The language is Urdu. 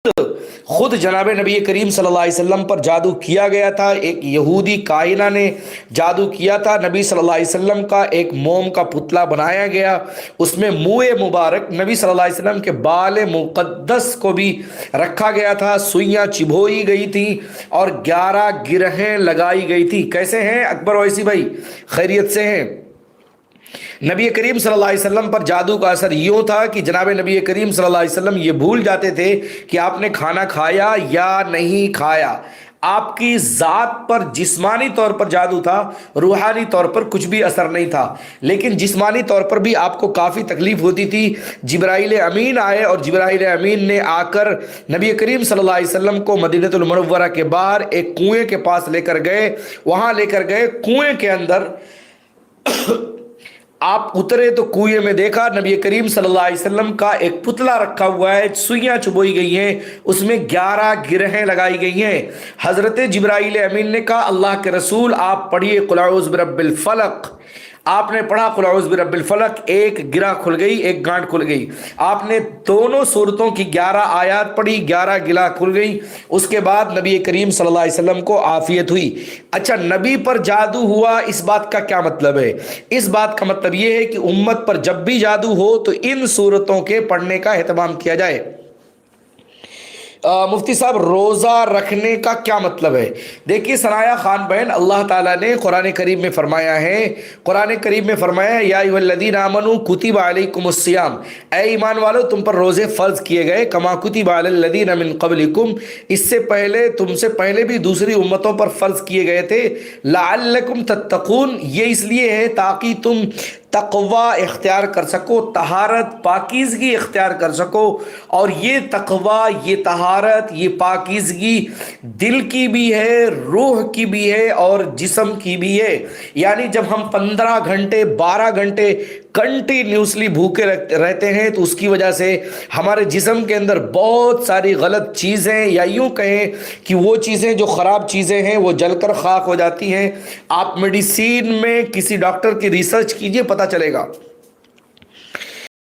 خود جناب نبی کریم صلی اللہ علیہ وسلم پر جادو کیا گیا تھا. ایک یہودی کاہنہ نے جادو کیا تھا. نبی صلی اللہ علیہ وسلم کا ایک موم کا پتلا بنایا گیا, اس میں منہ مبارک نبی صلی اللہ علیہ وسلم کے بال مقدس کو بھی رکھا گیا تھا. سوئیاں چبھوئی گئی تھیں اور 11 گرہیں لگائی گئی تھی. کیسے ہیں اکبر اویسی بھائی, خیریت سے ہیں؟ نبی کریم صلی اللہ علیہ وسلم پر جادو کا اثر یوں تھا کہ جناب نبی کریم صلی اللہ علیہ وسلم یہ بھول جاتے تھے کہ آپ نے کھانا کھایا یا نہیں کھایا. آپ کی ذات پر جسمانی طور پر جادو تھا, روحانی طور پر کچھ بھی اثر نہیں تھا, لیکن جسمانی طور پر بھی آپ کو کافی تکلیف ہوتی تھی. جبرائیل امین آئے اور جبرائیل امین نے آ کر نبی کریم صلی اللہ علیہ وسلم کو مدینہ المنورہ کے باہر ایک کنویں کے پاس لے کر گئے. وہاں لے کر گئے, کنویں کے اندر آپ اترے تو کنویں میں دیکھا نبی کریم صلی اللہ علیہ وسلم کا ایک پتلا رکھا ہوا ہے, سوئیاں چبوئی گئی ہیں, اس میں 11 گرہیں لگائی گئی ہیں. حضرت جبرائیل امین نے کہا اللہ کے رسول آپ پڑھیے قل اعوذ برب الفلق. آپ نے پڑھا قل اعوذ برب الفلق, ایک گرہ کھل گئی, ایک گانٹ کھل گئی. آپ نے دونوں سورتوں کی 11 آیات پڑھی, 11 گرہ کھل گئی. اس کے بعد نبی کریم صلی اللہ علیہ وسلم کو عافیت ہوئی. اچھا, نبی پر جادو ہوا, اس بات کا کیا مطلب ہے؟ اس بات کا مطلب یہ ہے کہ امت پر جب بھی جادو ہو تو ان سورتوں کے پڑھنے کا اہتمام کیا جائے. مفتی صاحب, روزہ رکھنے کا کیا مطلب ہے؟ دیکھیے ثنایا خان بہن, اللہ تعالیٰ نے قرآن کریم میں فرمایا ہے, قرآن کریم میں فرمایا ہے یا ایھا الذین آمنوا کتب علیکم الصیام, اے ایمان والو تم پر روزے فرض کیے گئے, کما کتب علی الذین من قبلکم, اس سے پہلے تم سے پہلے بھی دوسری امتوں پر فرض کیے گئے تھے, لعلکم تتقون, یہ اس لیے ہے تاکہ تم تقوی اختیار کر سکو, طہارت پاکیزگی اختیار کر سکو. اور یہ تقوی, یہ طہارت, یہ پاکیزگی دل کی بھی ہے, روح کی بھی ہے اور جسم کی بھی ہے. یعنی جب ہم 15 گھنٹے 12 گھنٹے کنٹینیوسلی بھوکے رہتے ہیں تو اس کی وجہ سے ہمارے جسم کے اندر بہت ساری غلط چیزیں, یا یوں کہیں کہ وہ چیزیں جو خراب چیزیں ہیں وہ جل کر خاک ہو جاتی ہیں. آپ میڈیسین میں کسی ڈاکٹر کی ریسرچ کیجئے, پتہ چلے گا.